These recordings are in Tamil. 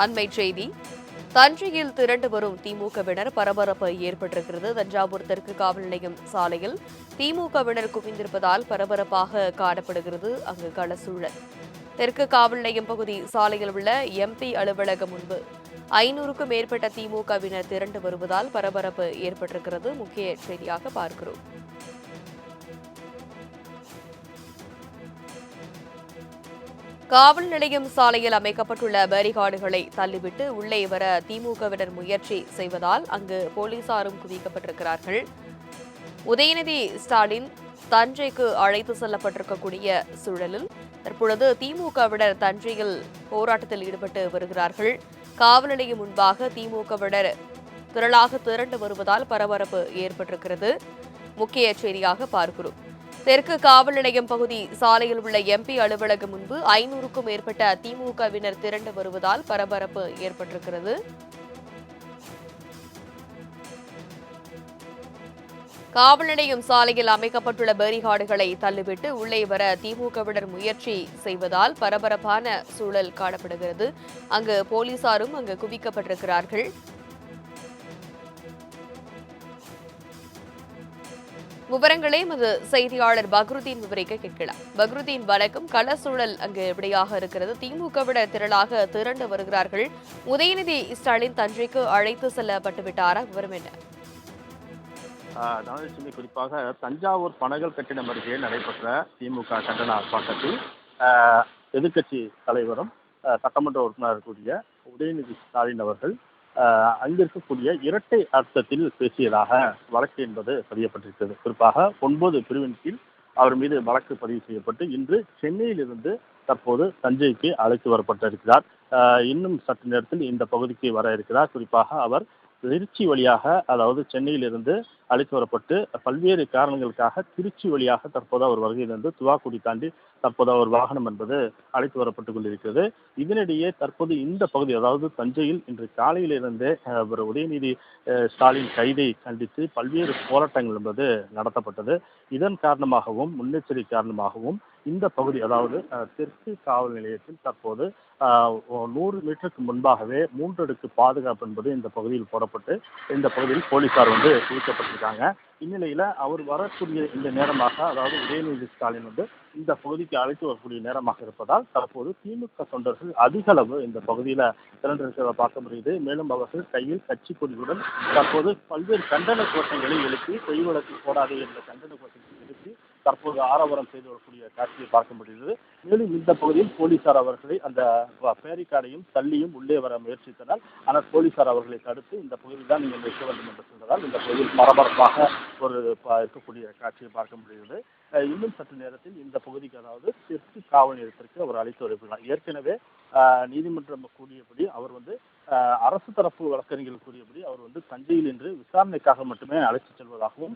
அண்மை செய்தி. தஞ்சையில் திரண்டு வரும் திமுகவினர் பரபரப்பு ஏற்பட்டிருக்கிறது. தஞ்சாவூர் தெற்கு காவல் நிலையம் சாலையில் திமுகவினர் குவிந்திருப்பதால் பரபரப்பாக காணப்படுகிறது அங்கு களசூழல். தெற்கு காவல் நிலையம் பகுதி சாலையில் உள்ள எம்பி அலுவலகம் முன்பு 500க்கும் மேற்பட்ட திமுகவினர் திரண்டு வருவதால் பரபரப்பு ஏற்பட்டிருக்கிறது. முக்கிய செய்தியாக பார்க்கிறோம். காவல் நிலையம் சாலையில் அமைக்கப்பட்டுள்ள பேரிகார்டுகளை தள்ளிவிட்டு உள்ளே வர திமுகவினர் முயற்சி செய்வதால் அங்கு போலீசாரும் குவிக்கப்பட்டிருக்கிறார்கள். உதயநிதி ஸ்டாலின் தஞ்சைக்கு அழைத்து செல்லப்பட்டிருக்கக்கூடிய சூழலில் தற்பொழுது திமுகவினர் தஞ்சையில் போராட்டத்தில் ஈடுபட்டு வருகிறார்கள். காவல் நிலையம் முன்பாக திமுகவினர் திரளாக திரண்டு வருவதால் பரபரப்பு ஏற்பட்டிருக்கிறது. முக்கிய செய்தியாக பார்க்கிறோம். தெற்கு காவல் நிலையம் பகுதி சாலையில் உள்ள எம்பி அலுவலகம் முன்பு 500க்கும் மேற்பட்ட திமுகவினர் திரண்டு வருவதால் பரபரப்பு ஏற்பட்டிருக்கிறது. காவல் நிலையம் சாலையில் அமைக்கப்பட்டுள்ள பேரிகார்டுகளை தள்ளிவிட்டு உள்ளே வர திமுகவினர் முயற்சி செய்வதால் பரபரப்பான சூழல் காணப்படுகிறது. அங்கு போலீசாரும் அங்கு குவிக்கப்பட்டிருக்கிறார்கள். விவரங்களை எமது செய்தியாளர் பக்ருதீன் விவரிக்க கேட்கலாம். பக்ருதீன், வணக்கம். கள சூழல் அங்கு எப்படியாக இருக்கிறது? திமுகவினர் திரளாக திரண்டு வருகிறார்கள். உதயநிதி ஸ்டாலின் தஞ்சைக்கு அழைத்து செல்லப்பட்டு விட்டாரா? விவரம் என்ன? தனலட்சுமி, குறிப்பாக தஞ்சாவூர் பனகல் கட்டிடம் அருகே நடைபெற்ற திமுக கண்டன ஆர்ப்பாட்டத்தில் எதிர்க்கட்சி தலைவரும் சட்டமன்ற உறுப்பினர் கூடிய உதயநிதி ஸ்டாலின் அவர்கள் அங்கிருக்கக்கூடிய இரட்டை அர்த்தத்தில் பேசியதாக வழக்கு என்பது பதியப்பட்டிருக்கிறது. குறிப்பாக 9 பிரிவின் கீழ் அவர் மீது வழக்கு பதிவு செய்யப்பட்டு இன்று சென்னையிலிருந்து தற்போது தஞ்சைக்கு அழைத்து வரப்பட்டிருக்கிறார். இன்னும் சற்று நேரத்தில் இந்த பகுதிக்கு வர இருக்கிறார். குறிப்பாக அவர் திருச்சி வழியாக, அதாவது சென்னையிலிருந்து அழைத்து வரப்பட்டு பல்வேறு காரணங்களுக்காக திருச்சி வழியாக தற்போது அவர் வருகையிலிருந்து துவாக்குடி தாண்டி தற்போது அவர் வாகனம் என்பது அழைத்து வரப்பட்டுக் கொண்டிருக்கிறது. இதனிடையே தற்போது இந்த பகுதி, அதாவது தஞ்சையில் இன்று காலையிலிருந்தே உதயநிதி ஸ்டாலின் கைதை கண்டித்து பல்வேறு போராட்டங்கள் என்பது நடத்தப்பட்டது. இதன் காரணமாகவும் முன்னெச்சரிக்கை காரணமாகவும் இந்த பகுதி, அதாவது தெற்கு காவல் நிலையத்தில் தற்போது 100 மீட்டருக்கு முன்பாகவே 3 அடுக்கு பாதுகாப்பு என்பது இந்த பகுதியில் போடப்பட்டு இந்த பகுதியில் போலீசார் குவிக்கப்பட்டிருக்காங்க. இந்நிலையில அவர் வரக்கூடிய இந்த நேரமாக, அதாவது உதயநிதி ஸ்டாலின் இந்த பகுதிக்கு அழைத்து வரக்கூடிய நேரமாக இருப்பதால் தற்போது திமுக தொண்டர்கள் அதிக அளவு இந்த பகுதியில திரண்டிருக்கிறத பார்க்க முடியுது. மேலும் அவர்கள் கையில் கட்சி கொடியுடன் தற்போது பல்வேறு கண்டன கோஷங்களை எழுப்பி பொய் வழக்கு போடாதே என்ற கண்டன கோஷங்களை எழுப்பி தற்போது ஆரவாரம் செய்து வரக்கூடிய காட்சியை பார்க்க முடிகிறது. மேலும் இந்த பகுதியில் போலீசார் அவர்களை அந்த பேரிகார்டையும் தள்ளியும் உள்ளே வர முயற்சித்தனர். ஆனால் போலீசார் அவர்களை தடுத்து இந்த பகுதியில் தான் நீங்கள் நிற்க வேண்டும் என்று சொன்னதால் இந்த பகுதியில் பரபரப்பாக இருக்கக்கூடிய காட்சியை பார்க்க முடிகிறது. இன்னும் சற்று நேரத்தில் இந்த பகுதிக்கு, அதாவது தெற்கு காவல் நிலையத்திற்கு அவர் அழைத்து வருகிறார். ஏற்கனவே நீதிமன்றம் கூறியபடி அவர் அரசு தரப்பு வழக்கறிஞர்கள் கூறியபடி அவர் தஞ்சையில் இன்று விசாரணைக்காக மட்டுமே அழைத்து செல்வதாகவும்,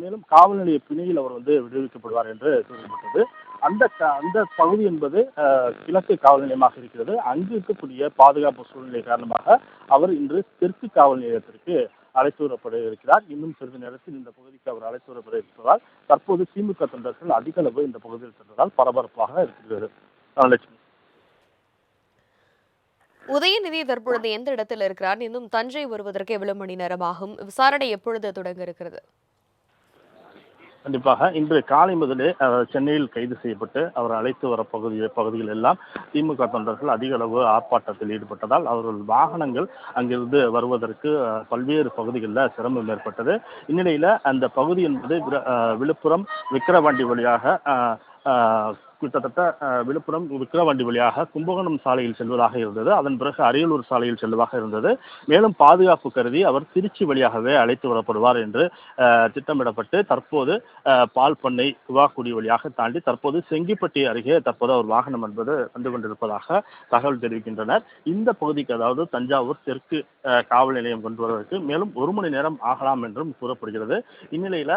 மேலும் காவல் நிலைய பிணையில் அவர் விடுவிக்கப்படுவார் என்று கூறப்பட்டது. அந்த பகுதி என்பது கிழக்கு காவல் நிலையமாக இருக்கிறது. அங்கு இருக்கக்கூடிய பாதுகாப்பு சூழ்நிலை காரணமாக அவர் இன்று தெற்கு காவல் நிலையத்திற்கு அழைத்து வரப்பட இருக்கிறார். இன்னும் சிறிது நேரத்தில் இந்த பகுதிக்கு அவர் அழைத்து வரப்பட இருப்பதால் தற்போது திமுக தொண்டர்கள் அதிக அளவு இந்த பகுதியில் சென்றதால் பரபரப்பாக இருக்கிறது. உதயநிதி தற்பொழுது எந்த இடத்தில் இருக்கிறார்? இன்னும் தஞ்சை வருவதற்கு எவ்வளவு மணி நேரம் ஆகும்? விசாரணை எப்பொழுது தொடங்க இருக்கிறது? கண்டிப்பாக இன்று காலை முதலே சென்னையில் கைது செய்யப்பட்டு அவர் அழைத்து வர பகுதிகள் எல்லாம் திமுக தொண்டர்கள் அதிக அளவு ஆர்ப்பாட்டத்தில் ஈடுபட்டதால் அவர்கள் வாகனங்கள் அங்கிருந்து வருவதற்கு பல்வேறு பகுதிகளில் சிரமம் ஏற்பட்டது. இந்நிலையில் அந்த பகுதி என்பது விழுப்புரம் விக்கிரவாண்டி வழியாக கிட்டத்தட்ட விழுப்புரம் விக்கிரவாண்டி வழியாக கும்பகோணம் சாலையில் செல்வதாக இருந்தது. அதன் பிறகு அரியலூர் சாலையில் செல்வதாக இருந்தது. மேலும் பாதுகாப்பு கருதி அவர் திருச்சி வழியாகவே அழைத்து வரப்படுவார் என்று திட்டமிடப்பட்டு தற்போது பால் பண்ணை துவாக்குடி வழியாக தாண்டி தற்போது செங்கிப்பட்டி அருகே தற்போது அவர் வாகனம் என்பது வந்து கொண்டிருப்பதாக தகவல் தெரிவிக்கின்றனர். இந்த பகுதிக்கு, அதாவது தஞ்சாவூர் தெற்கு காவல் நிலையம் கொண்டு வருவதற்கு மேலும் 1 மணி நேரம் ஆகலாம் என்றும் கூறப்படுகிறது. இந்நிலையில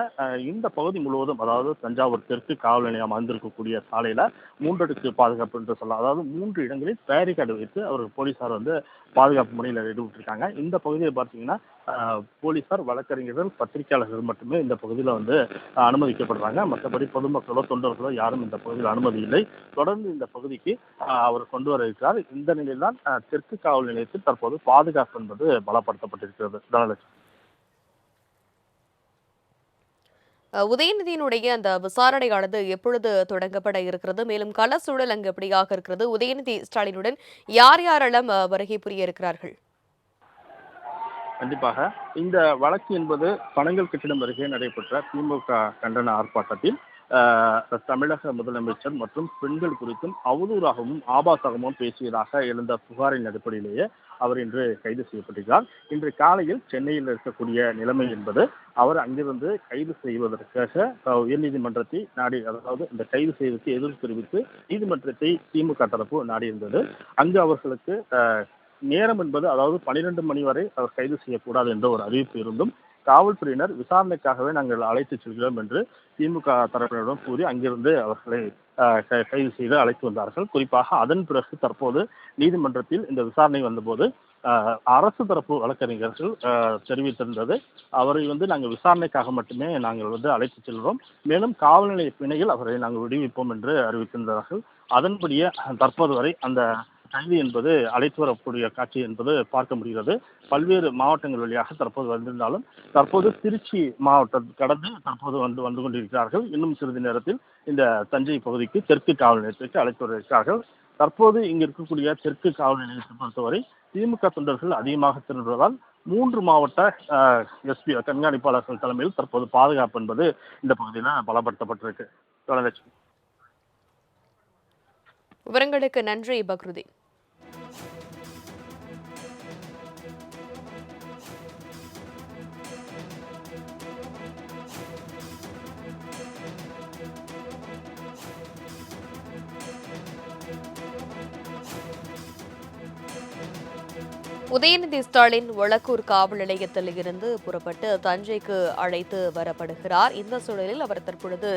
இந்த பகுதி முழுவதும், அதாவது தஞ்சாவூர் தெற்கு காவல் நிலையம் அமைந்திருக்கக்கூடிய சாலையில் சாலையில 3 அடுக்கு பாதுகாப்பு என்று சொல்லலாம். அதாவது 3 இடங்களில் பேரிகார்டு வைத்து போலீசார் பாதுகாப்பு பணியில் ஈடுபட்டிருக்காங்க. இந்த பகுதியில் பார்த்தீங்கன்னா போலீசார், வழக்கறிஞர்கள், பத்திரிகையாளர்கள் மட்டுமே இந்த பகுதியில் அனுமதிக்கப்படுறாங்க. மற்றபடி பொதுமக்களோ தொண்டர்களோ யாரும் இந்த பகுதியில் அனுமதி இல்லை. தொடர்ந்து இந்த பகுதிக்கு அவர் கொண்டு வர இருக்கிறார். இந்த நிலையில்தான் தெற்கு காவல் நிலையத்தில் தற்போது பாதுகாப்பு என்பது பலப்படுத்தப்பட்டிருக்கிறது. தனலட்சுமி. உதயநிதியினுடைய அந்த விசாரணையானது எப்பொழுது தொடங்கப்பட இருக்கிறது? மேலும் கள சூழல் அங்கு எப்படியாக இருக்கிறது? உதயநிதி ஸ்டாலினுடன் யார் யாரெல்லாம் வருகை புரிய இருக்கிறார்கள்? கண்டிப்பாக இந்த வழக்கு என்பது பனங்கல் கட்டிடம் அருகே நடைபெற்ற திமுக கண்டன ஆர்ப்பாட்டத்தில் தமிழக முதலமைச்சர் மற்றும் பெண்கள் குறித்தும் அவதூறாகவும் ஆபாசகமும் பேசியதாக எழுந்த புகாரின் அடிப்படையிலேயே அவர் இன்று கைது செய்யப்பட்டிருக்கிறார். இன்று காலையில் சென்னையில் இருக்கக்கூடிய நிலைமை என்பது அவர் அங்கிருந்து கைது செய்வதற்காக உயர்நீதிமன்றத்தை நாடி, அதாவது இந்த கைது செய்வதற்கு எதிர்ப்பு தெரிவித்து நீதிமன்றத்தை திமுக தரப்பு நாடி இருந்தது. அங்கு அவர்களுக்கு நேரம் என்பது, அதாவது 12 மணி வரை அவர் கைது செய்யக்கூடாது என்ற ஒரு அறிவிப்பு இருந்தும் காவல்துறையினர் விசாரணைக்காகவே நாங்கள் அழைத்து செல்கிறோம் என்று திமுக தரப்பினரிடம் கூறி அங்கிருந்து அவர்களை கைது செய்து அழைத்து வந்தார்கள். குறிப்பாக அதன் பிறகு தற்போது நீதிமன்றத்தில் இந்த விசாரணை வந்தபோது அரசு தரப்பு வழக்கறிஞர்கள் தெரிவித்திருந்தது, அவரை நாங்கள் விசாரணைக்காக மட்டுமே நாங்கள் அழைத்து செல்கிறோம், மேலும் காவல் நிலைய பிணையில் அவரை நாங்கள் விடுவிப்போம் என்று அறிவித்திருந்தார்கள். அதன்படியே தற்போது வரை அந்த கைது என்பது அழைத்து வரக்கூடிய காட்சி என்பது பார்க்க முடிகிறது. பல்வேறு மாவட்டங்கள் வழியாக தற்போது வந்திருந்தாலும் தற்போது திருச்சி மாவட்டம் கடந்து தற்போது வந்து கொண்டிருக்கிறார்கள். இன்னும் சிறிது நேரத்தில் இந்த தஞ்சை பகுதிக்கு தெற்கு காவல் நிலையத்திற்கு அழைத்து வருகிறார்கள். தற்போது இங்கு இருக்கக்கூடிய தெற்கு காவல் நிலையத்தை பொறுத்தவரை திமுக தொண்டர்கள் அதிகமாக திரண்டுவதால் 3 மாவட்ட எஸ்பி கண்காணிப்பாளர்கள் தலைமையில் தற்போது பாதுகாப்பு என்பது இந்த பகுதியில் பலப்படுத்தப்பட்டிருக்கு. தனலட்சுமி. விவரங்களுக்கு நன்றி பக்ருதீன். உதயநிதி ஸ்டாலின் ஒளக்கூர் காவல் நிலையத்தில் இருந்து புறப்பட்டு தஞ்சைக்கு அழைத்து வரப்படுகிறார். இந்த சூழலில் அவர் தற்பொழுது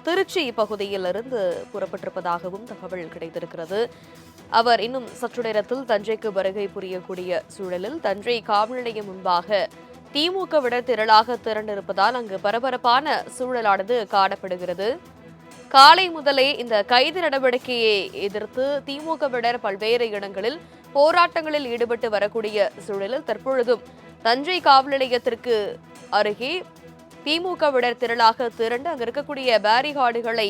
திருச்சி பகுதியிலிருந்து புறப்பட்டிருப்பதாகவும் தகவல் கிடைத்திருக்கிறது. அவர் இன்னும் சற்று நேரத்தில் தஞ்சைக்கு வருகை புரியக்கூடிய சூழலில் தஞ்சை காவல் நிலையம் முன்பாக திமுகவினர் திரளாக திரண்டிருப்பதால் அங்கு பரபரப்பான சூழலானது காணப்படுகிறது. காலை முதலே இந்த கைது நடவடிக்கையை எதிர்த்து திமுகவினர் பல்வேறு இடங்களில் போராட்டங்களில் ஈடுபட்டு வரக்கூடிய சூழலில் தற்பொழுதும் தஞ்சை காவல் நிலையத்திற்கு அருகே திமுகவினர் திரளாக திரண்டு அங்கு இருக்கக்கூடிய பேரிகார்டுகளை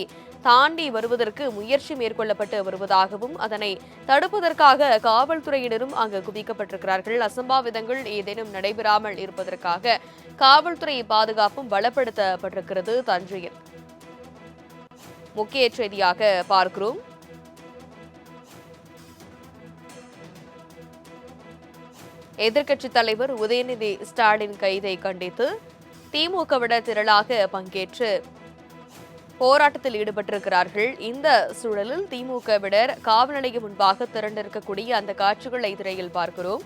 தாண்டி வருவதற்கு முயற்சி மேற்கொள்ளப்பட்டு வருவதாகவும் அதனை தடுப்பதற்காக காவல்துறையினரும் அங்கு குவிக்கப்பட்டிருக்கிறார்கள். அசம்பாவிதங்கள் ஏதேனும் நடைபெறாமல் இருப்பதற்காக காவல்துறை பாதுகாப்பும் பலப்படுத்தப்பட்டிருக்கிறது. தஞ்சையில் முக்கிய செய்தியாக பார்க்கிறோம். எதிர்க்கட்சித் தலைவர் உதயநிதி ஸ்டாலின் கைதை கண்டித்து திமுகவினர் திரளாக பங்கேற்று போராட்டத்தில் ஈடுபட்டிருக்கிறார்கள். இந்த சூழலில் திமுகவினர் காவல் நிலையம் முன்பாக திரண்டிருக்கக்கூடிய அந்த காட்சிகளை திரையில் பார்க்கிறோம்.